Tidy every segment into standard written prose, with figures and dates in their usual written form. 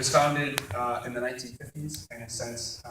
was founded in the 1950s and has since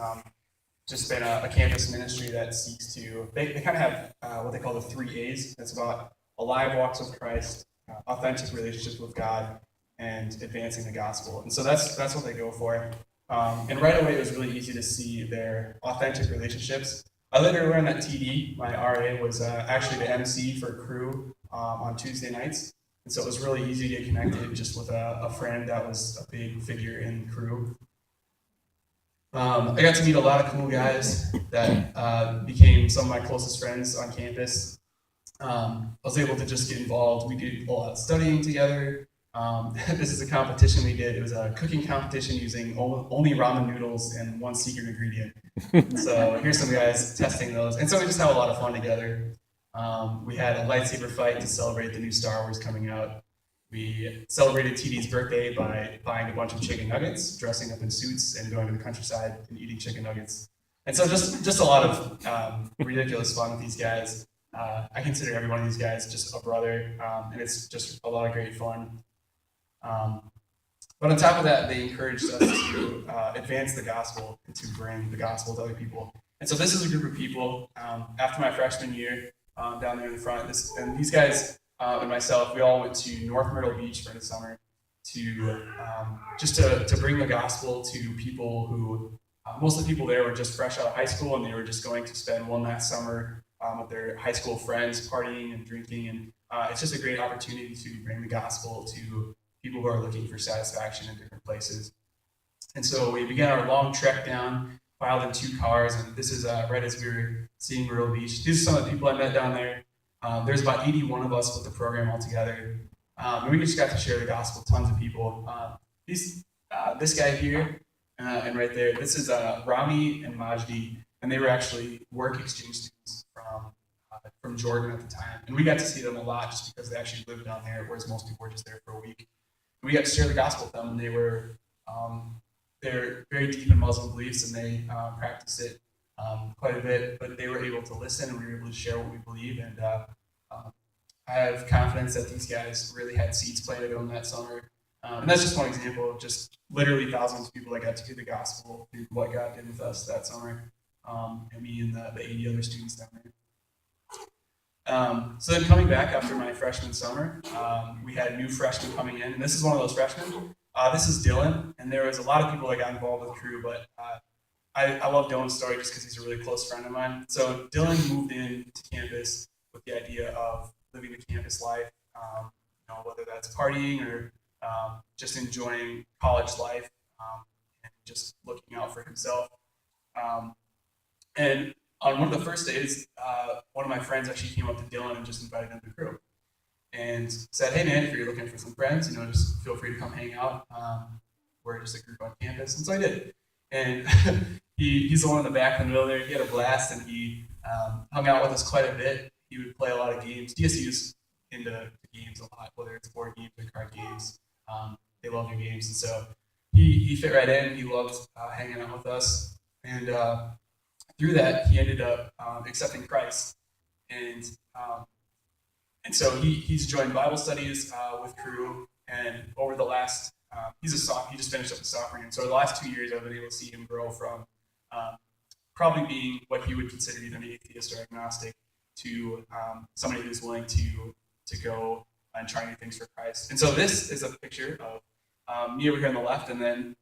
just been a campus ministry that seeks to, they kind of have what they call the 3 A's. It's about alive walks with Christ, authentic relationships with God, and advancing the gospel. And so that's what they go for. And right away, it was really easy to see their authentic relationships. I later learned that TD, my RA, was actually the MC for CRU on Tuesday nights. And so it was really easy to get connected just with a friend that was a big figure in CRU. I got to meet a lot of cool guys that became some of my closest friends on campus. I was able to just get involved. We did a lot of studying together. This is a competition we did. It was a cooking competition using only ramen noodles and one secret ingredient. So here's some guys testing those. And so we just had a lot of fun together. We had a lightsaber fight to celebrate the new Star Wars coming out. We celebrated TD's birthday by buying a bunch of chicken nuggets, dressing up in suits, and going to the countryside and eating chicken nuggets. And so just a lot of ridiculous fun with these guys. I consider every one of these guys just a brother, and it's just a lot of great fun. But on top of that, they encouraged us to advance the gospel and to bring the gospel to other people. And so this is a group of people after my freshman year down there in the front. These guys and myself, we all went to North Myrtle Beach for the summer to just to bring the gospel to people who most of the people there were just fresh out of high school, and they were just going to spend one last summer with their high school friends partying and drinking. And it's just a great opportunity to bring the gospel to people who are looking for satisfaction in different places. And so we began our long trek down, piled in 2 cars, and this is right as we were seeing Myrtle Beach. These are some of the people I met down there. There's about 81 of us with the program altogether. And we just got to share the gospel with tons of people. This guy here and right there, this is Rami and Majdi, and they were actually work exchange students from Jordan at the time. And we got to see them a lot just because they actually lived down there, whereas most people were just there for a week. And we got to share the gospel with them, and they're very deep in Muslim beliefs, and they practice it quite a bit, but they were able to listen, and we were able to share what we believe. And I have confidence that these guys really had seeds planted on that summer. And that's just one example of just literally thousands of people that got to hear the gospel through what God did with us that summer, and me and the 80 other students down there. So then coming back after my freshman summer, we had new freshmen coming in, and this is one of those freshmen. This is Dylan, and there was a lot of people that got involved with CRU, but I love Dylan's story just because he's a really close friend of mine. So Dylan moved in to campus with the idea of living the campus life, whether that's partying or just enjoying college life and just looking out for himself. And on one of the first days, one of my friends actually came up to Dylan and just invited him to CRU and said, "Hey man, if you're looking for some friends, just feel free to come hang out. We're just a group on campus." And so I did. And he's the one in the back in the middle there. He had a blast, and he hung out with us quite a bit. He would play a lot of games. DSU's into games a lot, whether it's board games or card games. They love your games. And so he fit right in. He loved hanging out with us. And through that, he ended up accepting Christ. And so he's joined Bible studies with CRU. And over the last, he just finished up a sophomore year. And so the last 2 years, I've been able to see him grow from probably being what he would consider either an atheist or agnostic to somebody who's willing to go and try new things for Christ. And so this is a picture of me over here on the left, and then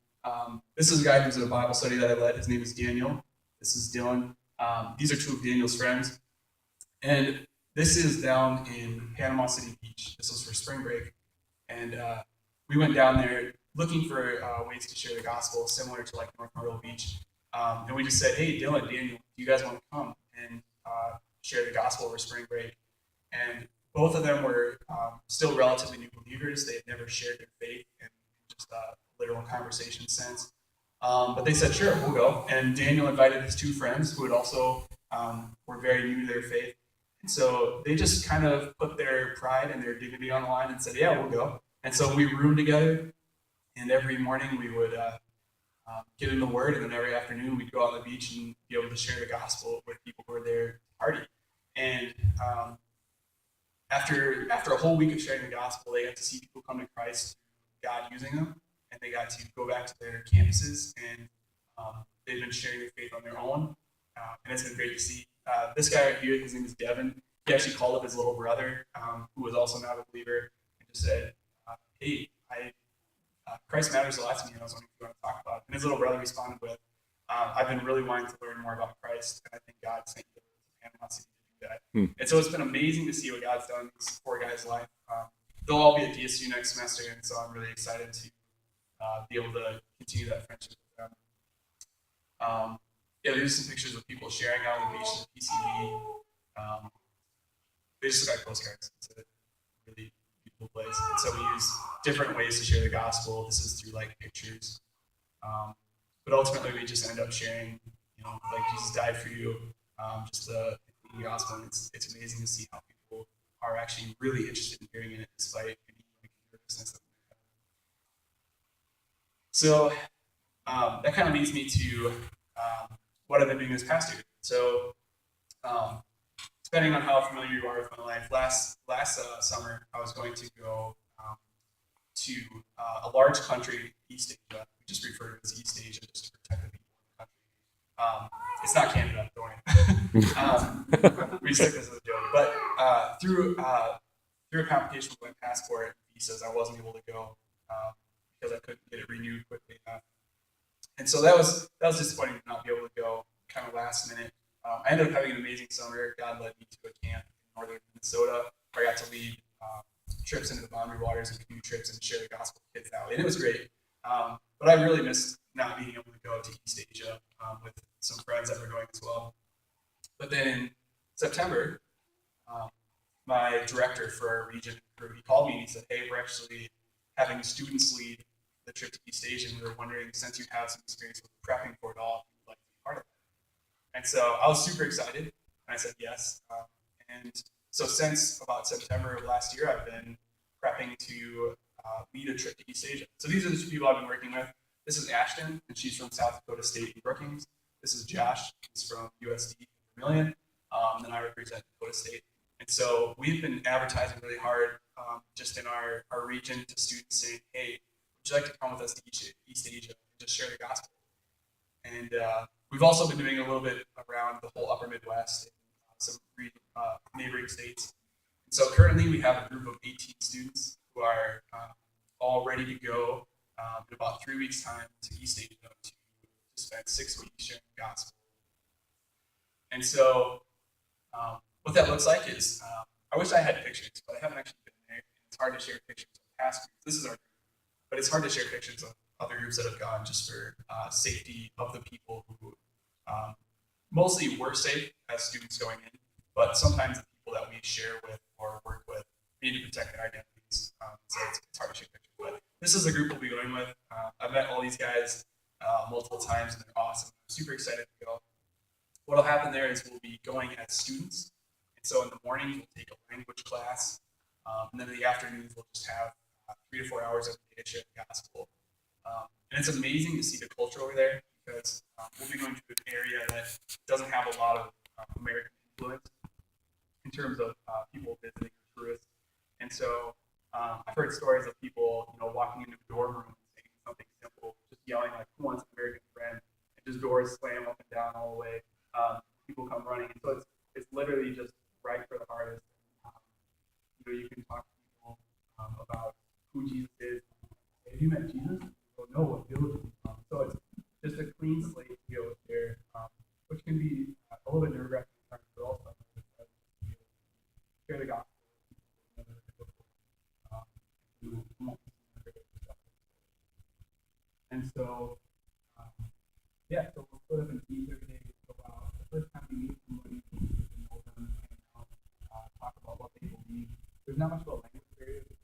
this is a guy who's in a Bible study that I led. His name is Daniel. This is Dylan. These are 2 of Daniel's friends. And this is down in Panama City Beach. This was for spring break. And we went down there looking for ways to share the gospel, similar to like North Myrtle Beach. And we just said, "Hey, Dylan, Daniel, do you guys want to come and share the gospel over spring break?" And both of them were still relatively new believers. They had never shared their faith in just a literal conversation sense. But they said, "Sure, we'll go." And Daniel invited his 2 friends who had also were very new to their faith. And so they just kind of put their pride and their dignity on the line and said, "Yeah, we'll go." And so we roomed together, and every morning we would get in the Word, and then every afternoon we'd go out on the beach and be able to share the gospel with people who were there to party. And after a whole week of sharing the gospel, they got to see people come to Christ, God using them, and they got got to go back to their campuses, and they've been sharing their faith on their own, and it's been great to see. This guy right here, his name is Devin. He actually called up his little brother, who was also not a believer, and just said, "Hey, Christ matters a lot to me, and I was wondering if you want to talk about it." And his little brother responded with, "I've been really wanting to learn more about Christ, and I think God sent you to Panama City to do that." And so it's been amazing to see what God's done in these four guys' life. They'll all be at DSU next semester, and so I'm really excited to be able to continue that friendship with them. Yeah, there's some pictures of people sharing out on the beach at PCV. They just look like postcards. It's a really beautiful place. And so we use different ways to share the gospel. This is through like pictures. But ultimately, we just end up sharing, like Jesus died for you, just the gospel. And it's amazing to see how people are actually really interested in hearing it despite any nervousness that we have. So that kind of leads me to what I've been doing this past year. So depending on how familiar you are with my life, last summer I was going to go to a large country, East Asia. We just refer to it as East Asia just to protect the people in the country. It's not Canada, don't worry. We just took this as a joke. But through a complication with my passport and visas, I wasn't able to go because I couldn't get it renewed quickly enough. And so that was disappointing to not be able to go kind of last minute. I ended up having an amazing summer. God led me to a camp in northern Minnesota where I got to lead trips into the Boundary Waters and canoe trips and share the gospel with kids that way. And it was great. But I really missed not being able to go to East Asia with some friends that were going as well. But then in September, my director for our region, he called me and he said, "Hey, we're actually having students lead the trip to East Asia, and we were wondering, since you have some experience with prepping for it all, if you'd like to be part of it." And so I was super excited, and I said yes. And so since about September of last year, I've been prepping to lead a trip to East Asia. So these are the two people I've been working with. This is Ashton, and she's from South Dakota State in Brookings. This is Josh, he's from USD Vermilion, and then I represent Dakota State. And so we've been advertising really hard just in our region to students saying, "Hey, would you like to come with us to East Asia and just share the gospel?" And we've also been doing a little bit around the whole upper Midwest and some neighboring states. And so currently we have a group of 18 students who are all ready to go in about 3 weeks' time to East Asia to spend 6 weeks sharing the gospel. And so what that looks like is, I wish I had pictures, but I haven't actually been there. It's hard to share pictures of past groups. This is our group, but it's hard to share pictures of other groups that have gone just for safety of the people who mostly were safe as students going in, but sometimes the people that we share with or work with need to protect their identities. So it's hard to share pictures. But this is the group we'll be going with. I've met all these guys multiple times, and they're awesome. I'm super excited to go. What'll happen there is we'll be going as students. And so in the morning, we'll take a language class. And then in the afternoons, we'll just have 3 to 4 hours of data share the gospel. And it's amazing to see the culture over there because we'll be going to an area that doesn't have a lot of American influence in terms of people visiting or tourists. And so I've heard stories of people, walking into a dorm room and saying something simple, just yelling like, "Who wants an American friend?" And just doors slam up and down all the way. People come running. And so it's literally just right for the hardest. You can talk to people about who Jesus is. Have you met Jesus? You'll know what village he's from. So it's just a clean slate to be able to share, which can be a little bit nerve-wracking at times, but also share the gospel. And so, so we'll split up in teams every day. Go out. The first time we meet somebody, we know them, hang out, talk about what they believe. There's not much of a language barrier because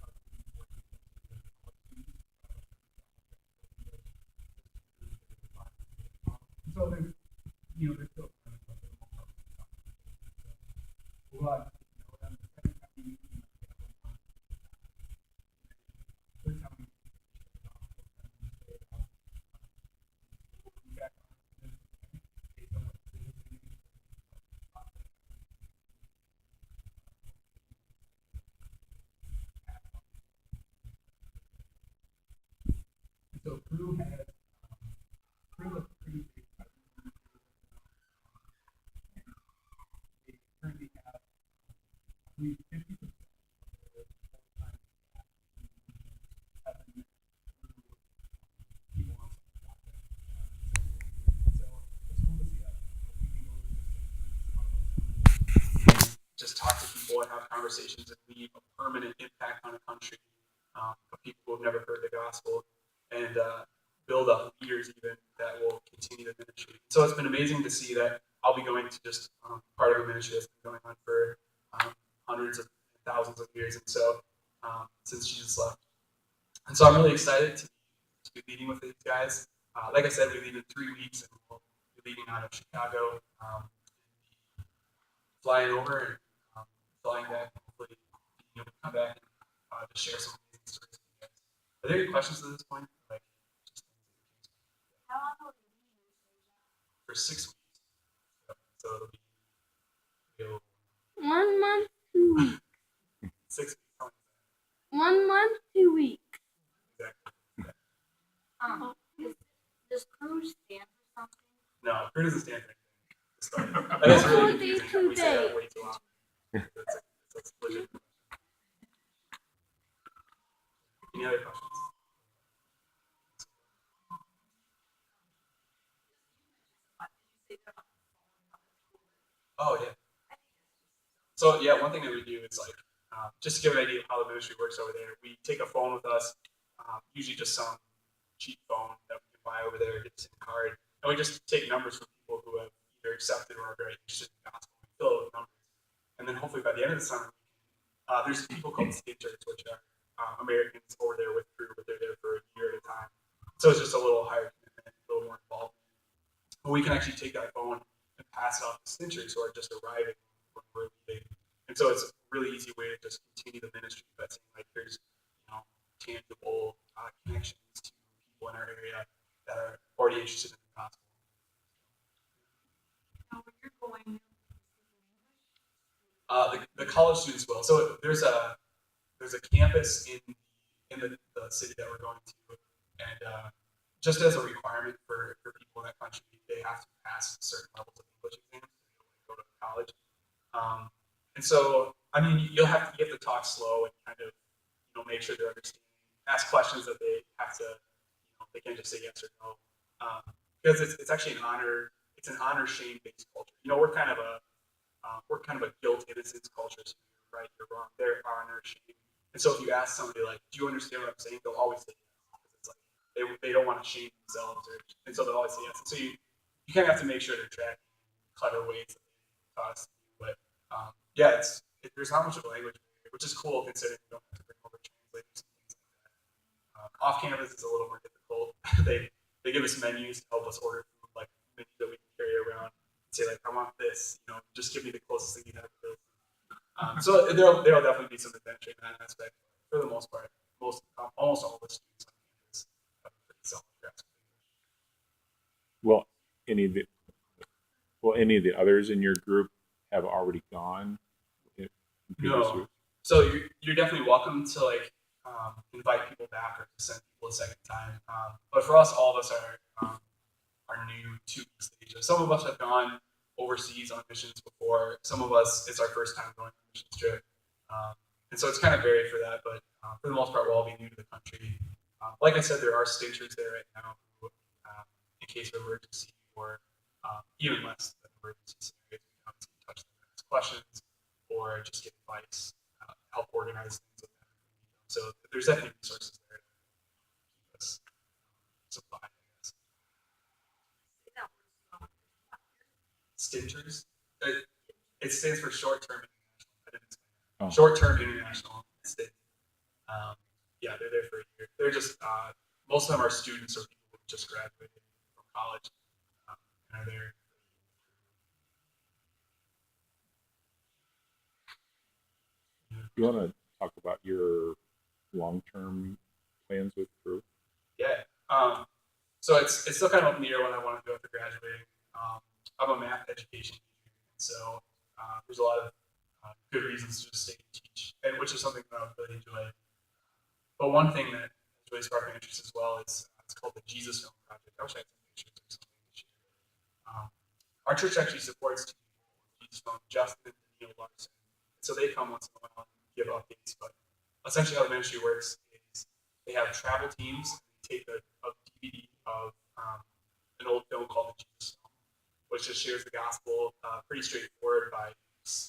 so there's still we'll know them. The second time we meet them, third time we So CRU had CRU a pretty big presence, and they currently have, I believe, 50% of their full-time staff have been through people on some project. So it's cool to see that we can go to the and just talk to people and have conversations and leave a permanent impact on a country of people who have never heard the gospel, and build up leaders even that will continue the ministry. So it's been amazing to see that I'll be going to just part of a ministry that's been going on for hundreds of thousands of years, and so since Jesus left. And so I'm really excited to be leading with these guys. Like I said, we leave in 3 weeks, and we'll be leaving out of Chicago, flying over and flying back, and hopefully being able to come back and just share some amazing stories with you guys. Are there any questions at this point? Like, just How long will you be for 6 weeks. So it'll be 1 month, 2 weeks. 6 weeks. 1 month, 2 weeks. Exactly. Does CRU stand for something? No, CRU doesn't stand for anything. That is really confusing. Day to We say that day. way too often. That's legit. Any other questions? Oh, yeah. So, yeah, one thing that we do is like, just to give an idea of how the ministry works over there, we take a phone with us, usually just some cheap phone that we can buy over there, get a SIM card, and we just take numbers from people who have either accepted or are very interested in the gospel. We fill it with numbers. And then hopefully by the end of the summer, there's people called stagers, which are Americans over there with CRU, but they're there for a year at a time. So it's just a little higher commitment, a little more involved. But we can actually take that phone and pass it off to stagers who are just arriving when we're leaving. And so it's a really easy way to just continue the ministry by saying, like, there's tangible connections to people in our area that are already interested in the gospel. Now, when you're going, The college students will. So there's a campus in the city that we're going to, and just as a requirement for people in that country, they have to pass certain levels of English exams to go to college. And so, I mean, you have to talk slow and kind of make sure they're understanding, ask questions that they have to, they can't just say yes or no, because it's actually an honor shame based culture. We're kind of a guilt innocence culture. So you're right, you're wrong. They're honor shame. And so if you ask somebody like, "Do you understand what I'm saying?" They'll always say yes. Because it's like they don't want to shame themselves, and so they'll always say yes. And so you kind of have to make sure they're tracking clever ways that they taught us to do. But yeah, there's not much of a language barrier, which is cool considering you don't have to bring over translators and things like that. Off campus is a little more difficult. they give us menus to help us order food, like menus that we can carry around. Say like, I want this, just give me the closest thing you have to this. So there'll definitely be some adventure in that aspect. For the most part, almost all the students on campus have a pretty solid grasp of English. Well, any of the others in your group have already gone in previous No. years? So you're definitely welcome to invite people back or to send people a second time. But for us, all of us are new to East Asia. Some of us have gone overseas on missions before. Some of us, it's our first time going on a missions trip. And so it's kind of varied for that, but for the most part, we'll all be new to the country. Like I said, there are stagers there right now who, in case of emergency or even less than emergency scenarios, we can obviously touch them and ask questions or just get advice, help organize things with them. So there's definitely resources there to keep us supplied, I guess. Stinters. It stands for short-term international. I didn't explain that. Oh. Short-term international stint. Yeah, they're there for a year. They're just most of them are students or people who just graduated from college and are there. You want to talk about your long-term plans with CRU? Yeah. So it's still kind of up in the air what I want to do after graduating. I'm a math education major, and so there's a lot of good reasons to just stay and teach, and which is something that I would really enjoy. But one thing that really sparked my interest as well is It's called the Jesus Film Project. I wish I had some pictures or something to share. Our church actually supports two people, Jesus Film, Justin and Neil Larson. So they come once in a while and give updates. But essentially, how the ministry works is they have travel teams. They take a DVD of an old film called the Jesus Film, which just shares the gospel pretty straightforward by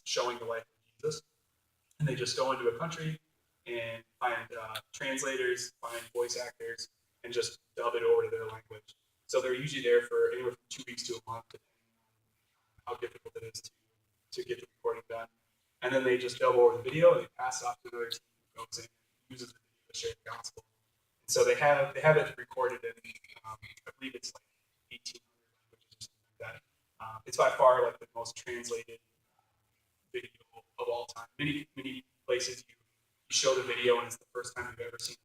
showing the life of Jesus. And they just go into a country and find translators, find voice actors, and just dub it over to their language. So they're usually there for anywhere from 2 weeks to a month, depending on how difficult it is to get the recording done. And then they just dub over the video, they pass it off to another team who goes in and uses the video to share the gospel. And so they have it recorded in, I believe it's like 1,800 languages or something like that. It's by far like the most translated video of all time. Many places you show the video and it's the first time you've ever seen